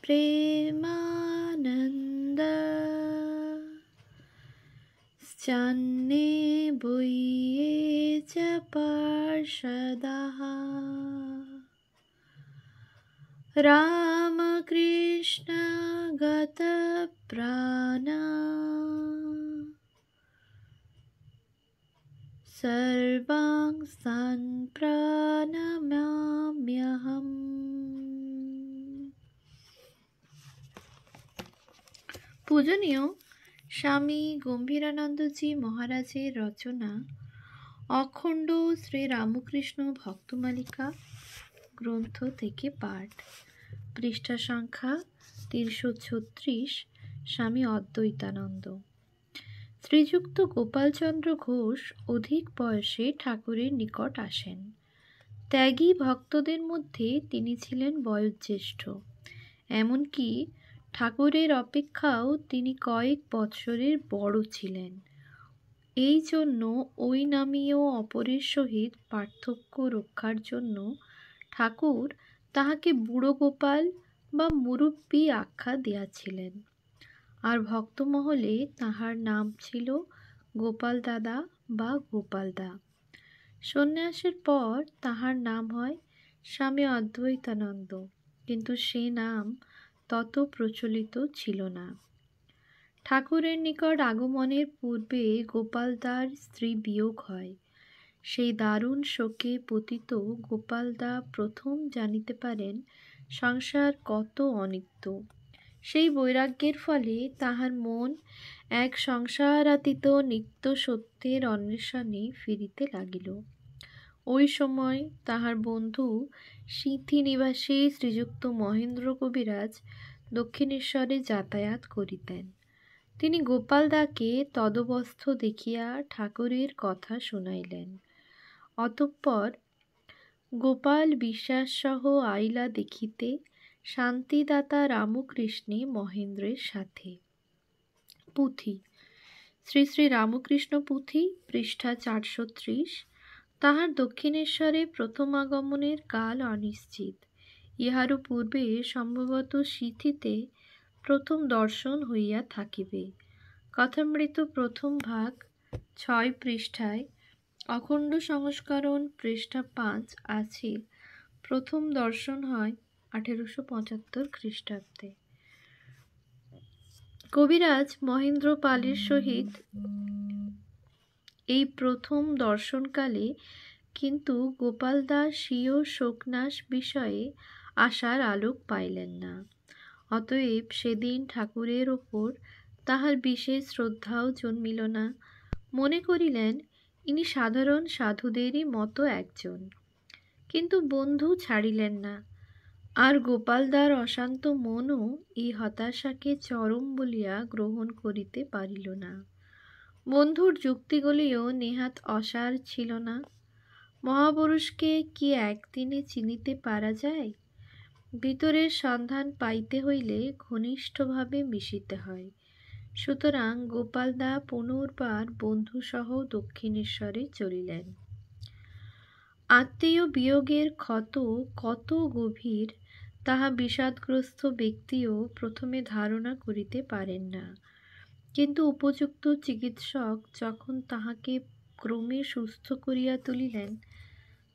প্রেমানন্দ চান্নে বইয়ে চ পার্ষদাঃ রামকৃষ্ণ গত প্রাণা সর্বাংস্তান প্রণমাম্যহম। পূজনীয় স্বামী গম্ভীরানন্দজি মহারাজের রচনা অখণ্ড শ্রী রামকৃষ্ণ ভক্তমালিকা গ্রন্থ থেকে পাঠ, পৃষ্ঠা সংখ্যা 336। স্বামী অদ্বৈতানন্দ। শ্রীযুক্ত গোপালচন্দ্র ঘোষ অধিক বয়সে ঠাকুরের নিকট আসেন। ত্যাগী ভক্তদের মধ্যে তিনি ছিলেন বয়োজ্যেষ্ঠ, এমনকি ঠাকুরের অপেক্ষাও তিনি কয়েক বৎসরের বড় ছিলেন। এই জন্য ওই নামীয় অপরের সহিত পার্থক্য রক্ষার জন্য ঠাকুর তাহাকে বুড়ো গোপাল বা মুরব্বী আখ্যা দিয়াছিলেন, আর ভক্তমহলে তাহার নাম ছিল গোপাল দাদা বা গোপালদা। সন্ন্যাসের পর তাহার নাম হয় স্বামী অদ্বৈতানন্দ, কিন্তু সে নাম তত প্রচলিত ছিল না। ঠাকুরের নিকট আগমনের পূর্বে গোপালদার স্ত্রী বিয়োগ হয়। সেই দারুণ শোকে পতিত গোপালদা প্রথম জানিতে পারেন সংসার কত অনিত্য। সেই বৈরাগ্যের ফলে তাহার মন এক সংসারাতীত নিত্য সত্যের অন্বেষণে ফিরিতে লাগিল। ওই সময় তাহার বন্ধু সিঁথি নিবাসী শ্রীযুক্ত মহেন্দ্র কবিরাজ দক্ষিণেশ্বরে যাতায়াত করিতেন। তিনি গোপালদাকে তদবস্থ দেখিয়া ঠাকুরের কথা শুনাইলেন। অতঃপর গোপাল বিশ্বাসসহ আইলা দেখিতে শান্তিদাতা রামকৃষ্ণে মহেন্দ্রের সাথে। পুঁথি শ্রী শ্রী রামকৃষ্ণ পুঁথি, পৃষ্ঠা 430। তাহার দক্ষিণেশ্বরে প্রথম আগমনের কাল অনিশ্চিত। ইহারও পূর্বে সম্ভবত সিঁথিতে প্রথম দর্শন হইয়া থাকিবে। কথামৃত প্রথম ভাগ 6 পৃষ্ঠায়, অখণ্ড সংস্করণ পৃষ্ঠা 5 আছে। প্রথম দর্শন হয় 1875 খ্রিস্টাব্দে। কবিরাজ মহেন্দ্র পালের সহিত এই প্রথম দর্শনকালে কিন্তু গোপালদা স্বীয় শোকনাশ বিষয়ে আশার আলোক পাইলেন না। অতএব সেদিন ঠাকুরের ওপর তাহার বিশেষ শ্রদ্ধাও জন্মিল না। মনে করিলেন ইনি সাধারণ সাধুদেরই মতো একজন। কিন্তু বন্ধু ছাড়িলেন না, আর গোপালদার অশান্ত মনও এই হতাশাকে চরম বলিয়া গ্রহণ করিতে পারিল না। বন্ধুর যুক্তিগুলিও নেহাত অসার ছিল না। মহাপুরুষকে কি একদিনে চিনিতে পারা যায়? ভিতরের সন্ধান পাইতে হইলে ঘনিষ্ঠভাবে মিশিতে হয়। সুতরাং গোপালদা পুনর্বার বন্ধুসহ দক্ষিণেশ্বরে চলিলেন। আত্মীয় বিয়োগের ক্ষত কত গভীর তাহা বিষাদগ্রস্ত ব্যক্তিও প্রথমে ধারণা করিতে পারেন না। কিন্তু উপযুক্ত চিকিৎসক যখন তাহাকে ক্রমে সুস্থ করিয়া তুলিলেন,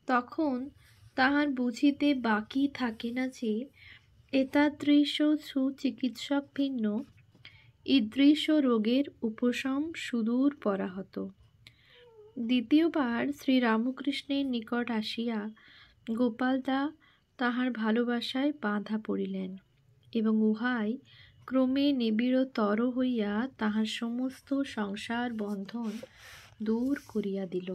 তখন তাহার বুঝিতে বাকি থাকে না যে এতাদৃশ সুচিকিৎসক ভিন্ন ঈদৃশ রোগের উপশম সুদূর পরাহত। দ্বিতীয়বার শ্রীরামকৃষ্ণের নিকট আসিয়া গোপালদা তাহার ভালোবাসায় বাঁধা পড়িলেন, এবং উহাই ক্রমে নিবিড়তর হইয়া তাহার সমস্ত সংসার বন্ধন দূর করিয়া দিল।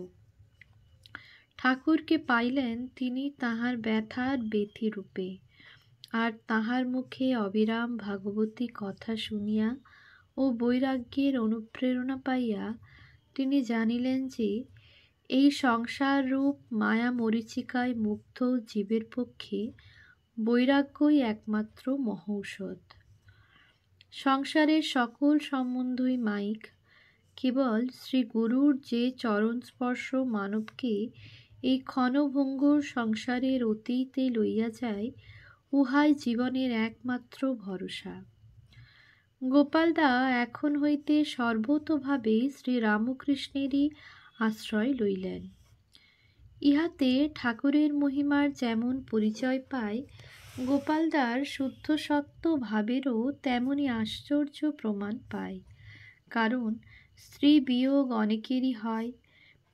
ঠাকুরকে পাইলেন তিনি তাহার ব্যথার ব্যথিরূপে, আর তাহার মুখে অবিরাম ভাগবতী কথা শুনিয়া ও বৈরাগ্যের অনুপ্রেরণা পাইয়া তিনি জানিলেন যে এই সংসাররূপ মায়া মরীচিকায় মুগ্ধ জীবের পক্ষে বৈরাগ্যই একমাত্র মহৌষধ। সংসারের সকল সম্বন্ধই মায়িক। কেবল শ্রী গুরুর যে চরণস্পর্শ মানবকে এই ক্ষণভঙ্গুর সংসারের অতীতে লইয়া যায়, উহাই জীবনের একমাত্র ভরসা। গোপালদা এখন হইতে সর্বতোভাবে শ্রীরামকৃষ্ণেরই আশ্রয় লইলেন। ইহাতে ঠাকুরের মহিমার যেমন পরিচয় পায়, গোপালদার শুদ্ধ সত্য ভাবেরও তেমনি আশ্চর্য প্রমাণ পায়। কারণ স্ত্রী বিয়োগ অনেকেরই হয়,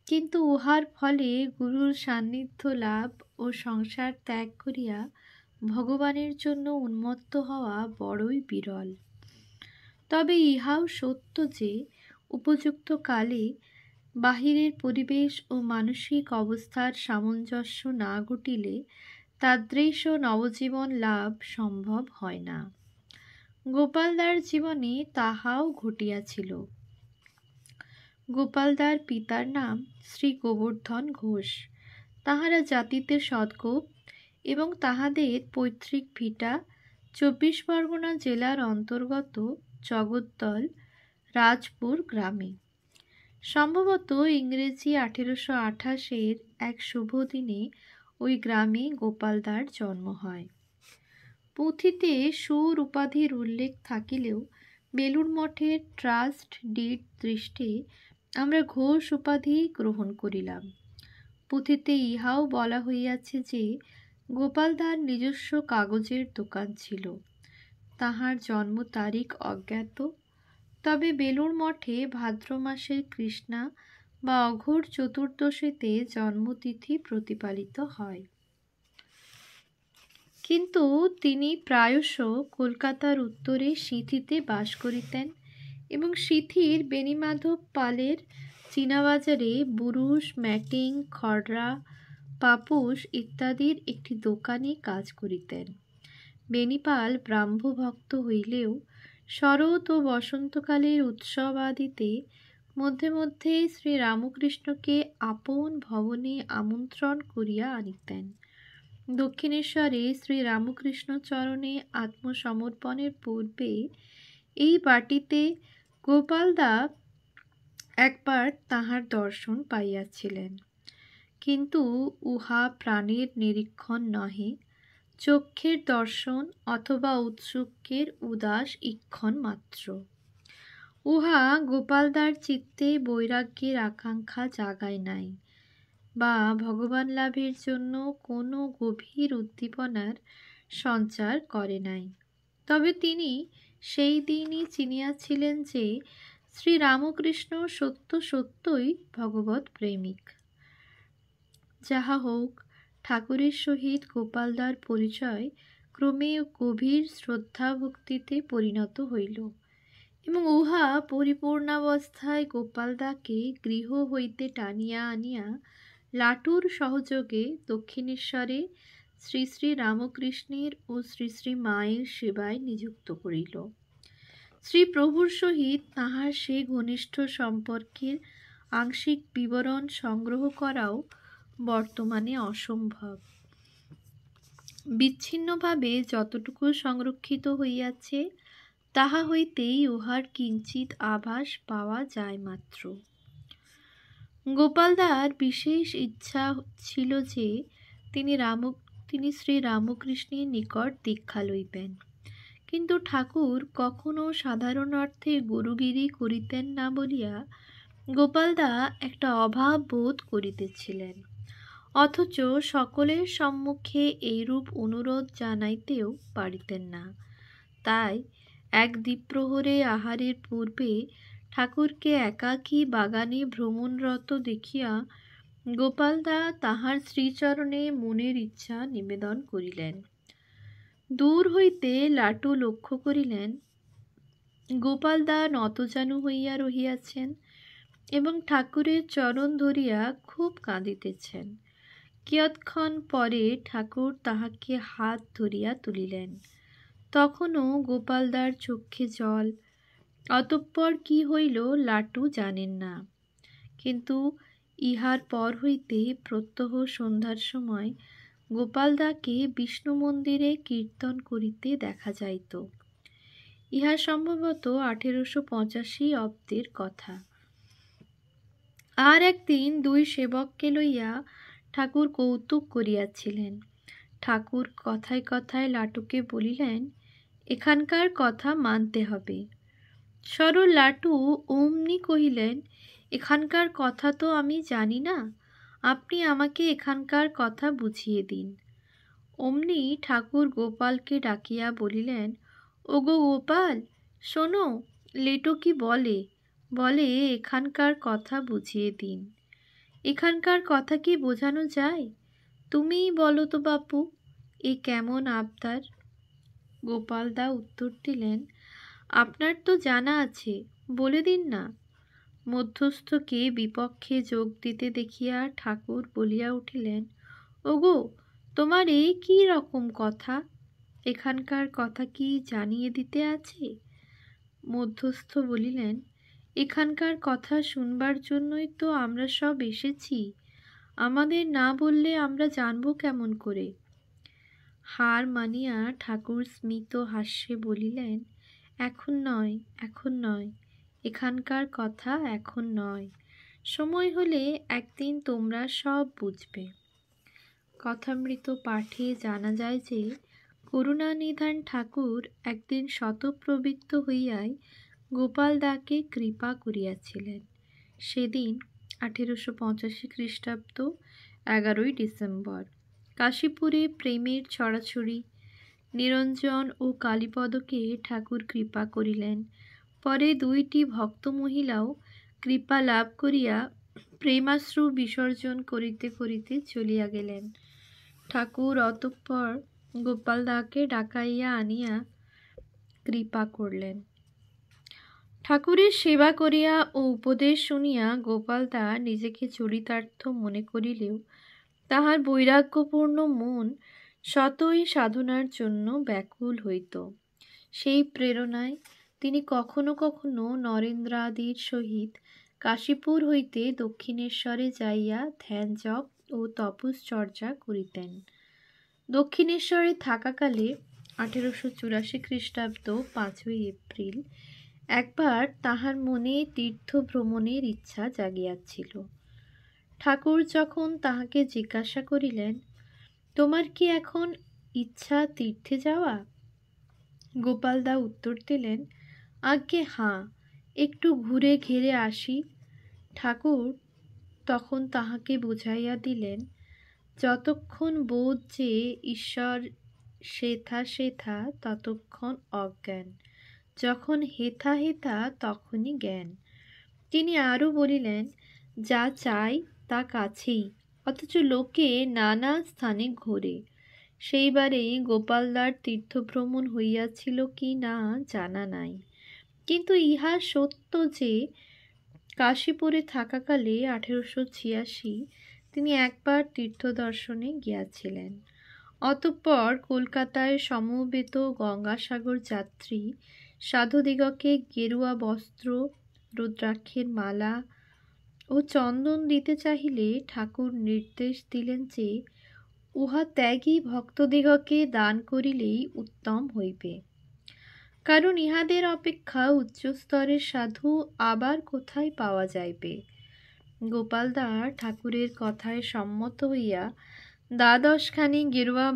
কিন্তু উহার ফলে গুরুর সান্নিধ্য লাভ ও সংসার ত্যাগ করিয়া ভগবানের জন্য উন্মত্ত হওয়া বড়ই বিরল। তবে ইহাও সত্য যে উপযুক্ত কালে বাহিরের পরিবেশ ও মানসিক অবস্থার সামঞ্জস্য না ঘটিলে তাদৃশ নবজীবন লাভ সম্ভব হয় না। গোপালদার জীবনে তাহাও ঘটিয়াছিল। গোপালদার পিতার নাম শ্রী গোবর্ধন ঘোষ। তাহারা জাতিতে সদ্গোপ এবং তাহাদের পৈতৃক ভিটা ২৪ পরগনা জেলার অন্তর্গত জগদ্দল রাজপুর গ্রামে। সম্ভবত ইংরেজি ১৮২৮-এর এক শুভ দিনে ওই গ্রামে গোপালদার জন্ম হয়। পুঁথিতে সুর উপাধির উল্লেখ থাকিলেও বেলুড় মঠের ট্রাস্ট ডিড দৃষ্টে আমরা ঘোষ উপাধি গ্রহণ করিলাম। পুঁথিতে ইহাও বলা হইয়াছে যে গোপালদার নিজস্ব কাগজের দোকান ছিল। তাহার জন্ম তারিখ অজ্ঞাত, তবে বেলুড় মঠে ভাদ্র মাসের কৃষ্ণা বা অঘোর চতুর্দশীতে জন্মতিথি প্রতিপালিত হয়। কিন্তু তিনি প্রায়শ কলকাতার উত্তরে সিঁথিতে বাস করিতেন এবং সিঁথির বেণীমাধব পালের চীনাবাজারে বুরুশ, ম্যাটিং, খড়রা, পাপুস ইত্যাদির একটি দোকানে কাজ করিতেন। বেণীপাল ব্রাহ্মভক্ত হইলেও শরৎ ও বসন্তকালের উৎসব আদিতে মধ্যে মধ্যে শ্রীরামকৃষ্ণকে আপন ভবনে আমন্ত্রণ করিয়া আনিতেন। দক্ষিণেশ্বরে শ্রীরামকৃষ্ণ চরণে আত্মসমর্পণের পূর্বে এই বাটিতে গোপালদা একবার তাহার দর্শন পাইয়াছিলেন, কিন্তু উহা প্রাণের নিরীক্ষণ নহে, চক্ষের দর্শন অথবা উৎসুকের উদাস ঈক্ষণ মাত্র। উহা গোপালদার চিত্তে বৈরাগ্যের আকাঙ্ক্ষা জাগায় নাই বা ভগবান লাভের জন্য কোনো গভীর উদ্দীপনার সঞ্চার করে নাই। তবে তিনি সেই দিনই চিনিয়াছিলেন যে শ্রীরামকৃষ্ণ সত্য সত্যই ভগবৎ প্রেমিক। যাহা হোক, ঠাকুরের সহিত গোপালদার পরিচয় ক্রমে গভীর শ্রদ্ধা ভক্তিতে পরিণত হইল এবং উহা পরিপূর্ণাবস্থায় গোপালদাকে গৃহ হইতে টানিয়া আনিয়া লাটুর সহযোগে দক্ষিণেশ্বরে শ্রী শ্রী রামকৃষ্ণের ও শ্রী শ্রী মায়ের সেবায় নিযুক্ত করিল। শ্রী প্রভুর সহিত তাহার সে ঘনিষ্ঠ সম্পর্কের আংশিক বিবরণ সংগ্রহ করাও বর্তমানে অসম্ভব। বিচ্ছিন্নভাবে যতটুকু সংরক্ষিত হইয়াছে তাহা হইতেই উহার কিঞ্চিত আভাস পাওয়া যায় মাত্র। গোপালদার বিশেষ ইচ্ছা ছিল যে তিনি শ্রী রামকৃষ্ণের নিকট দীক্ষা লইবেন, কিন্তু ঠাকুর কখনো সাধারণ অর্থে গুরুগিরি করিতেন না বলিয়া গোপালদা একটা অভাব বোধ করিতেছিলেন, অথচ সকলের সম্মুখে এইরূপ অনুরোধ জানাইতেও পারিতেন না। তাই এক দ্বিপ্রহরে আহারের পূর্বে ঠাকুরকে একাকী বাগানে ভ্রমণরত দেখিয়া গোপালদা তাহার শ্রীচরণে মনের ইচ্ছা নিবেদন করিলেন। দূর হইতে লাটু লক্ষ্য করিলেন গোপালদা নতজানু হইয়া রহিয়াছেন এবং ঠাকুরের চরণ ধরিয়া খুব কাঁদিতেছেন। কিয়ৎক্ষণ পরে ঠাকুর তাহাকে হাত ধরিয়া তুলিলেন। তখনও গোপালদার চক্ষে জল। অতঃপর কি হইল লাটু জানেন না, কিন্তু ইহার পর হইতে প্রত্যহ সন্ধ্যার সময় গোপালদাকে বিষ্ণু মন্দিরে কীর্তন করিতে দেখা যাইত। ইহা সম্ভবত ১৮৮৫ অব্দের কথা। আর একদিন দুই সেবককে লইয়া ঠাকুর কৌতুক করিয়াছিলেন। ঠাকুর কথায় কথায় লাটুকে বলিলেন, এখানকার কথা মানতে হবে। সরল লাটু অমনি কহিলেন, এখানকার কথা তো আমি জানি না, আপনি আমাকে এখানকার কথা বুঝিয়ে দিন। অমনি ঠাকুর গোপালকে ডাকিয়া বলিলেন, ওগো গোপাল, শোনো, লেটো কি বলে, বলে এখানকার কথা বুঝিয়ে দিন। এখানকার কথা কি বোঝানো যায়? তুমিই বলো তো বাপু, এ কেমন আবদার? গোপালদা উত্তর দিলেন, আপনার তো জানা আছে, বলে দিন না। মধ্যস্থকে বিপক্ষে যোগ দিতে দেখিয়া ঠাকুর বলিয়া উঠিলেন, ওগো, তোমার এই কি রকম কথা? এখানকার কথা কি জানিয়ে দিতে আছে? মধ্যস্থ বলিলেন, এখানকার কথা শুনবার জন্যই তো আমরা সব এসেছি, আমাদের না বললে আমরা জানব কেমন করে? হার মানিয়া ঠাকুর স্মিত হাস্যে বলিলেন, এখন নয়, এখন নয়, এখানকার কথা এখন নয়, সময় হলে একদিন তোমরা সব বুঝবে। কথামৃত পাঠে জানা যায় যে করুণানিধান ঠাকুর একদিন শতপ্রবৃত্ত হইয়াই গোপালদাকে কৃপা করিয়াছিলেন। সেদিন 1885 খ্রিস্টাব্দ 11ই ডিসেম্বর কাশীপুরে প্রেমের ছড়াছড়ি। নিরঞ্জন ও কালীপদকে ঠাকুর কৃপা করিলেন। পরে দুইটি ভক্ত মহিলাও কৃপা লাভ করিয়া প্রেমাশ্রু বিসর্জন করিতে করিতে চলিয়া গেলেন। ঠাকুর অতঃপর গোপালদাকে ডাকাইয়া আনিয়া কৃপা করলেন। ঠাকুরের সেবা করিয়া ও উপদেশ শুনিয়া গোপালদা নিজেকে চরিতার্থ মনে করিলেও তাহার বৈরাগ্যপূর্ণ মন শতই সাধনার জন্য ব্যাকুল হইত। সেই প্রেরণায় তিনি কখনো কখনো নরেন্দ্রাদির সহিত কাশীপুর হইতে দক্ষিণেশ্বরে যাইয়া ধ্যান জপ ও তপশ্চর্যা করিতেন। দক্ষিণেশ্বরে থাকাকালে 1884 খ্রিস্টাব্দ 5ই এপ্রিল একবার তাহার মনে তীর্থ ভ্রমণের ইচ্ছা জাগিয়াছিল। ঠাকুর যখন তাহাকে জিজ্ঞাসা করিলেন, তোমার কি এখন ইচ্ছা তীর্থে যাওয়া? গোপালদা উত্তর দিলেন, আজ্ঞে হাঁ, একটু ঘুরে ঘিরে আসি। ঠাকুর তখন তাহাকে বুঝাইয়া দিলেন, যতক্ষণ বোধ যে ঈশ্বর সেথা সেথা ততক্ষণ অজ্ঞান, যখন হেথা হেথা তখনই জ্ঞান। তিনি আরও বলিলেন, যা চাই তা কাছেই, অথচ লোকে নানা স্থানে ঘোরে। সেইবারে গোপালদার তীর্থভ্রমণ হইয়াছিল কি না জানা নাই, কিন্তু ইহা সত্য যে কাশীপুরে থাকাকালে 1886 তিনি একবার তীর্থদর্শনে গিয়াছিলেন। অতঃপর কলকাতায় সমবেত গঙ্গাসাগর যাত্রী সাধুদিগকে গেরুয়া বস্ত্র, রুদ্রাক্ষের মালা ও চন্দন দিতে চাহিলে ঠাকুর নির্দেশ দিলেন যে উহা ত্যাগী ভক্তদিগকে দান করিলেই উত্তম হইবে, কারণ ইহাদের অপেক্ষা উচ্চস্তরের সাধু আবার কোথায় পাওয়া যাইবে। গোপালদা ঠাকুরের কথায় সম্মত হইয়া 12খানি গেরুয়া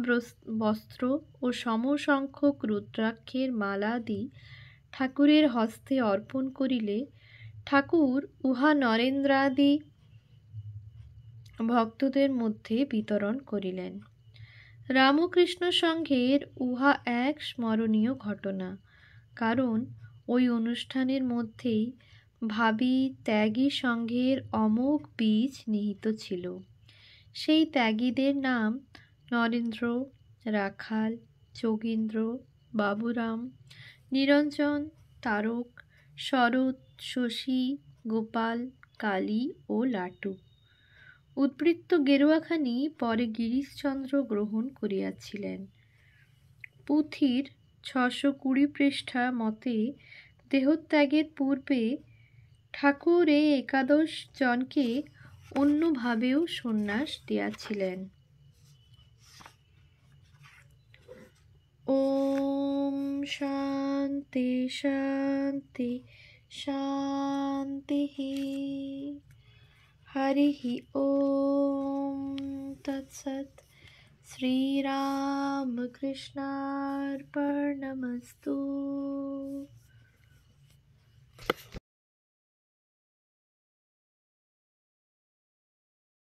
বস্ত্র ও সমসংখ্যক রুদ্রাক্ষের মালাদি ঠাকুরের হস্তে অর্পণ করিলে ঠাকুর উহা নরেন্দ্রাদি ভক্তদের মধ্যে বিতরণ করিলেন। রামকৃষ্ণ সংঘের উহা এক স্মরণীয় ঘটনা, কারণ ওই অনুষ্ঠানের মধ্যেই ভাবী ত্যাগী সংঘের অমোঘ বীজ নিহিত ছিল। সেই ত্যাগীদের নাম নরেন্দ্র, রাখাল, যোগীন্দ্র, বাবুরাম, নিরঞ্জন, তারক, শরৎ, শশী, গোপাল, কালী ও লাটু। উদ্বৃত্ত গেরুয়াখানি পরে গিরিশচন্দ্র গ্রহণ করিয়াছিলেন। পুথির 620 পৃষ্ঠা মতে দেহত্যাগের পূর্বে ঠাকুর এই 11 জনকে অন্যভাবেও সন্ন্যাস দিয়াছিলেন। ওম শান্তি শান্তি শান্তি। হরি ওম তৎসৎ। श्रीरामकृष्णार्पणमस्तु।